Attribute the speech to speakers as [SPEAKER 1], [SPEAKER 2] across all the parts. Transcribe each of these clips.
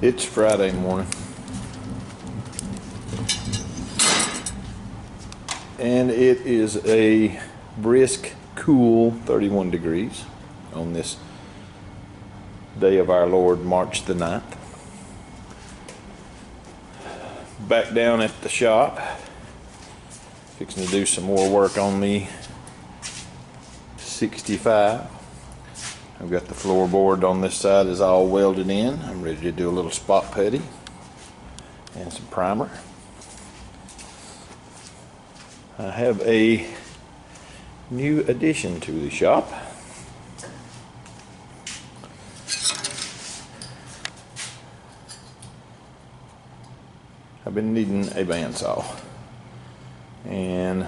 [SPEAKER 1] It's Friday morning, and it is a brisk, cool 31 degrees on this day of our Lord, March the 9th. Back down at the shop, fixing to do some more work on the 65. I've got the floorboard on this side is all welded in. I'm ready to do a little spot putty and some primer. I have a new addition to the shop. I've been needing a bandsaw, and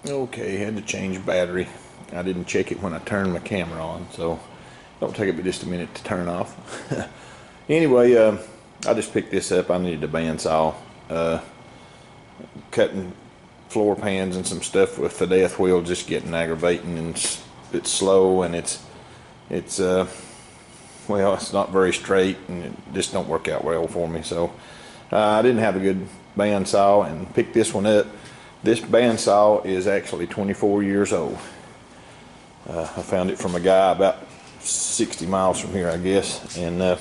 [SPEAKER 1] okay, had to change battery. I didn't check it when I turned my camera on, so don't take it just a minute to turn off. Anyway, I just picked this up. I needed a bandsaw. Cutting floor pans and some stuff with the death wheel just getting aggravating, and it's slow, and it's well, it's not very straight, and it just don't work out well for me. So I didn't have a good bandsaw and picked this one up. This bandsaw is actually 24 years old. I found it from a guy about 60 miles from here, I guess, and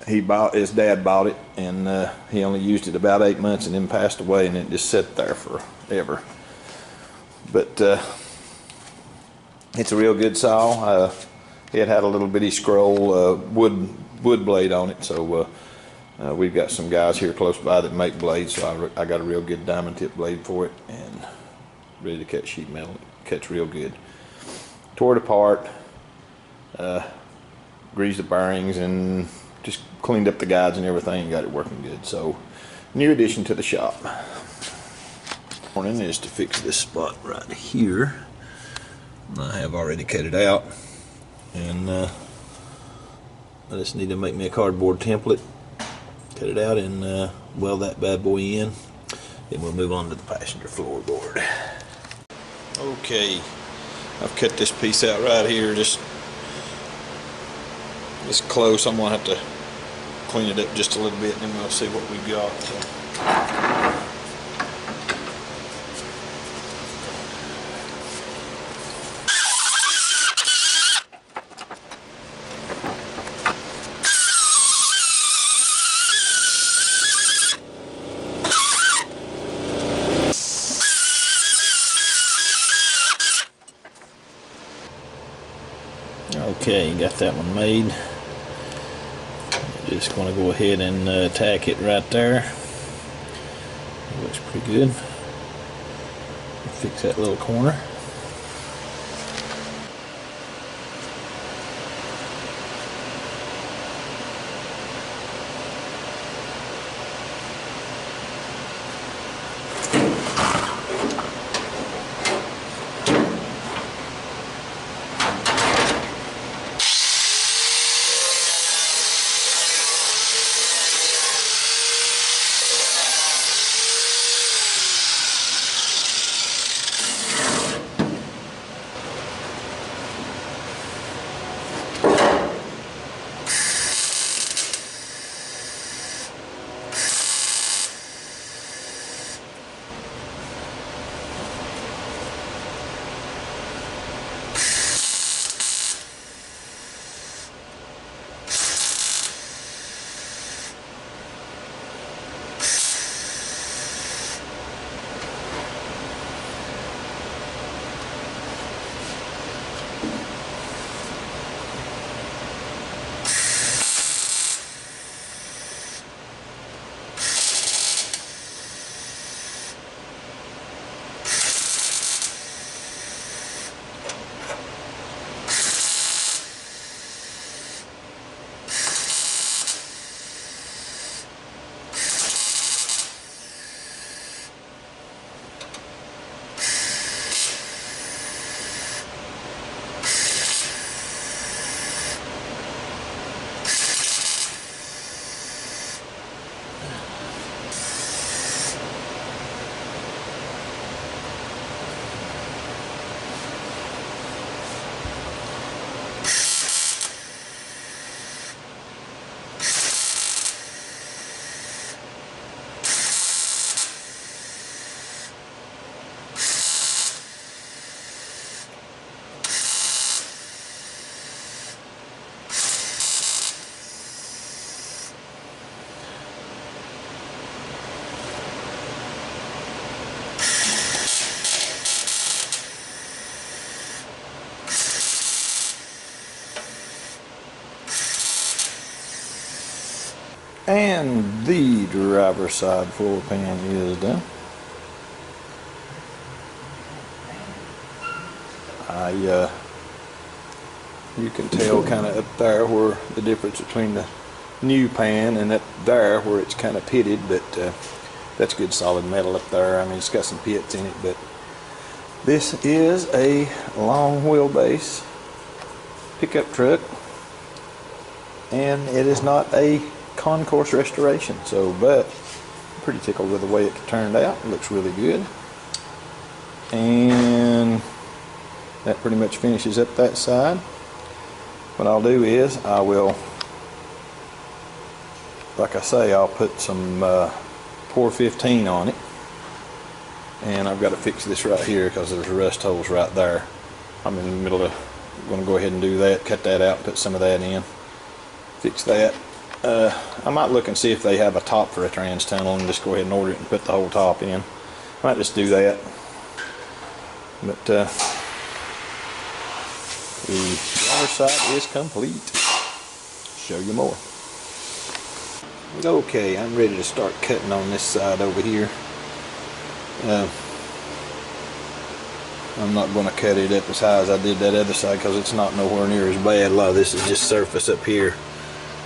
[SPEAKER 1] his dad bought it, and he only used it about 8 months and then passed away, and it just sat there forever. But it's a real good saw. It had a little bitty scroll wood blade on it, so we've got some guys here close by that make blades, so I got a real good diamond tip blade for it, and ready to cut sheet metal. It cuts real good. Tore it apart, greased the bearings, and just cleaned up the guides and everything, and got it working good. So, new addition to the shop. Morning is to fix this spot right here. I have already cut it out, and I just need to make me a cardboard template, cut it out, and weld that bad boy in. Then we'll move on to the passenger floorboard. Okay, I've cut this piece out right here, just close. I'm gonna have to clean it up just a little bit, and then we'll see what we've got. Okay, got that one made. Just going to go ahead and tack it right there. It looks pretty good. Fix that little corner. And the driver's side floor pan is done. You can tell kind of up there where the difference between the new pan and up there where it's kind of pitted, but that's good solid metal up there. I mean, it's got some pits in it, but this is a long wheelbase pickup truck, and it is not a concourse restoration. So, but I'm pretty tickled with the way it turned out. It looks really good, and that pretty much finishes up that side. What I'll do is I will, like I say, I'll put some pour 15 on it, and I've got to fix this right here because there's rust holes right there. I'm in the middle of going to go ahead and do that, cut that out, put some of that in, fix that. I might look and see if they have a top for a trans tunnel and just go ahead and order it and put the whole top in. I might just do that. But the other side is complete. Show you more. Okay, I'm ready to start cutting on this side over here. I'm not going to cut it up as high as I did that other side because it's not nowhere near as bad. A lot of this is just surface up here.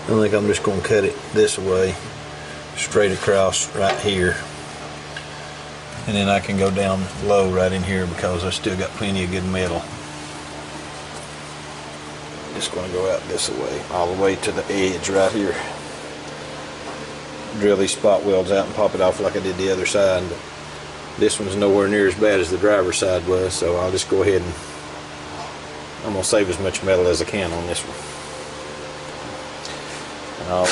[SPEAKER 1] I think I'm just going to cut it this way, straight across right here. And then I can go down low right in here because I still got plenty of good metal. Just going to go out this way, all the way to the edge right here. Drill these spot welds out and pop it off like I did the other side. But this one's nowhere near as bad as the driver's side was, so I'll just go ahead and I'm going to save as much metal as I can on this one. And I'll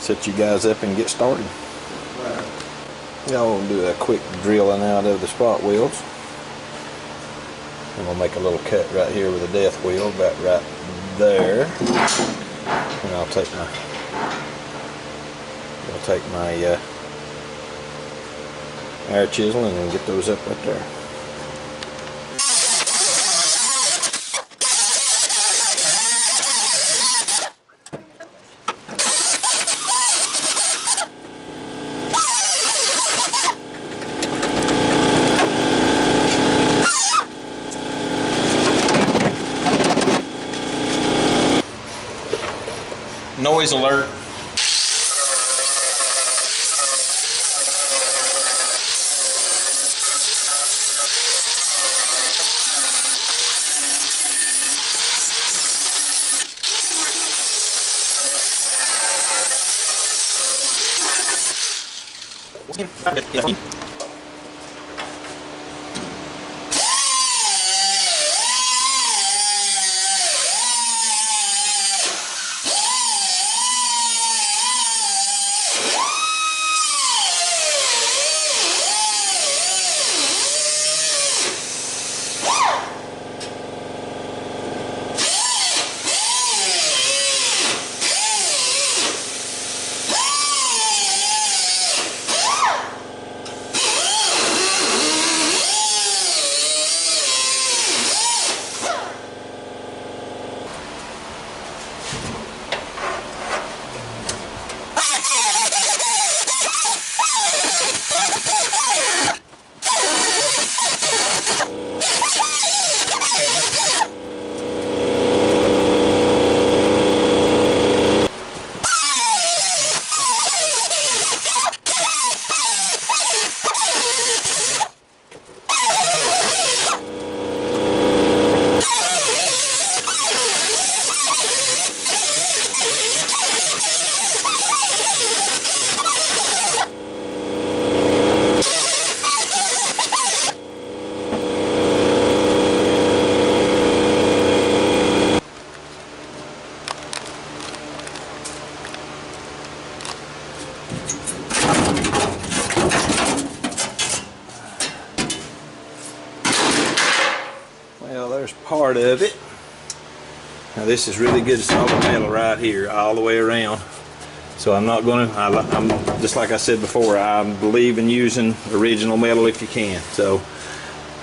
[SPEAKER 1] set you guys up and get started. I'll do a quick drilling out of the spot welds. And we'll make a little cut right here with a death wheel, about right there. And I'll take my air chisel and get those up right there. Noise alert. Well, there's part of it. Now this is really good solid metal right here all the way around. So I'm not going to, I'm just like I said before, I believe in using original metal if you can. So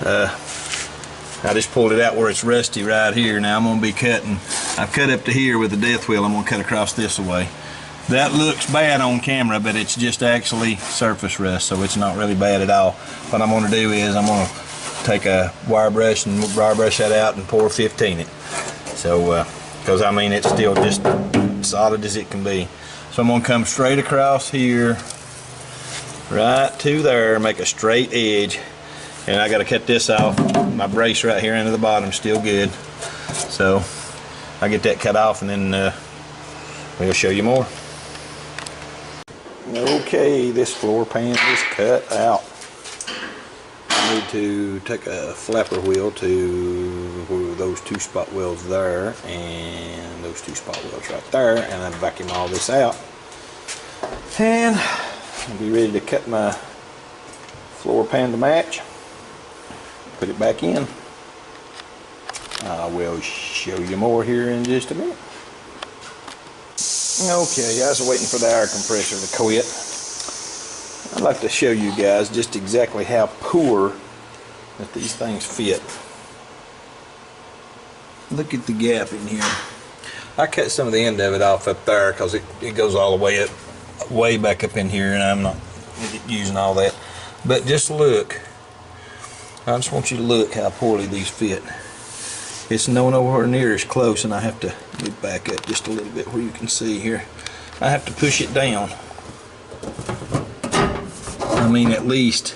[SPEAKER 1] I just pulled it out where it's rusty right here. Now I'm going to be cutting, I've cut up to here with the death wheel. I'm going to cut across this way. That looks bad on camera, but it's just actually surface rust, so it's not really bad at all. What I'm going to do is I'm going to take a wire brush and wire brush that out and pour 15 it. So, because I mean it's still just solid as it can be. So I'm going to come straight across here, right to there, make a straight edge, and I got to cut this off. My brace right here into the bottom is still good, so I get that cut off, and then we'll show you more. Okay, this floor pan is cut out. I need to take a flapper wheel to those 2 spot welds there and those 2 spot welds right there, and then vacuum all this out. And I'll be ready to cut my floor pan to match. Put it back in. I will show you more here in just a minute. Okay, I was waiting for the air compressor to quit. I'd like to show you guys just exactly how poor that these things fit. Look at the gap in here. I cut some of the end of it off up there because it goes all the way up, way back up in here, and I'm not using all that. But just look. I just want you to look how poorly these fit. It's nowhere near as close, and I have to move back up just a little bit where you can see here. I have to push it down. I mean, at least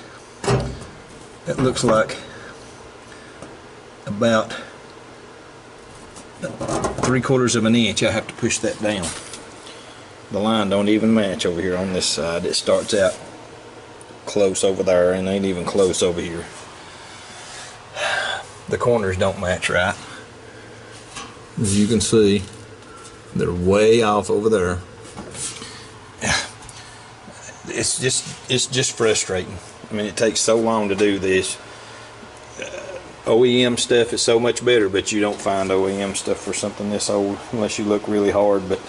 [SPEAKER 1] it looks like about 3/4 of an inch. I have to push that down. The line don't even match over here on this side. It starts out close over there and ain't even close over here. The corners don't match right. As you can see, they're way off over there. It's just frustrating. I mean, it takes so long to do this. OEM stuff is so much better, but you don't find OEM stuff for something this old unless you look really hard. But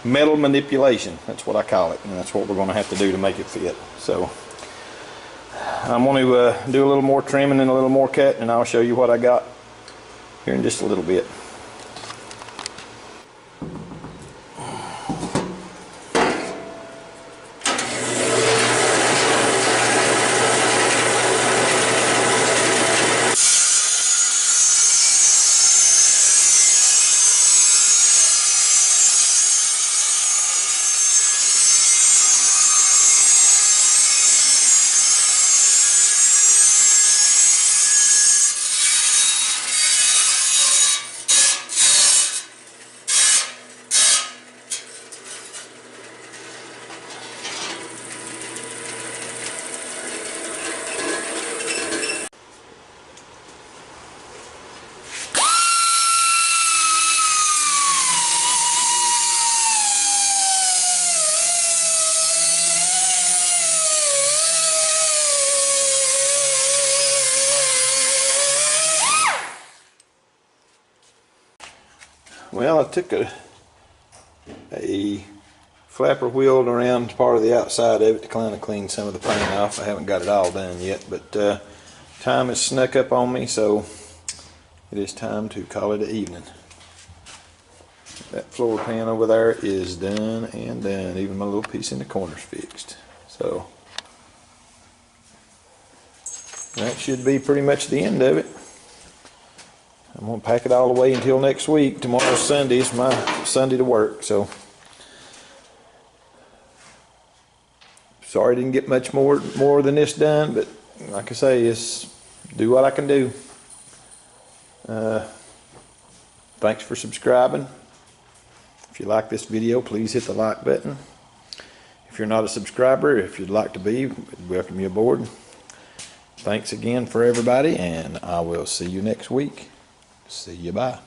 [SPEAKER 1] metal manipulation, that's what I call it, and that's what we're going to have to do to make it fit. So I'm going to do a little more trimming and a little more cut, and I'll show you what I got here in just a little bit. Well, I took a flapper wheeled around part of the outside of it to kind of clean some of the paint off. I haven't got it all done yet, but time has snuck up on me, so it is time to call it an evening. That floor pan over there is done and done. Even my little piece in the corner's fixed. So that should be pretty much the end of it. I'm going to pack it all away until next week. Tomorrow's Sunday. It's my Sunday to work, so sorry I didn't get much more than this done, but like I say, it's do what I can do. Thanks for subscribing. If you like this video, please hit the like button. If you're not a subscriber, if you'd like to be, we'd welcome you aboard. Thanks again for everybody, and I will see you next week. See you, bye.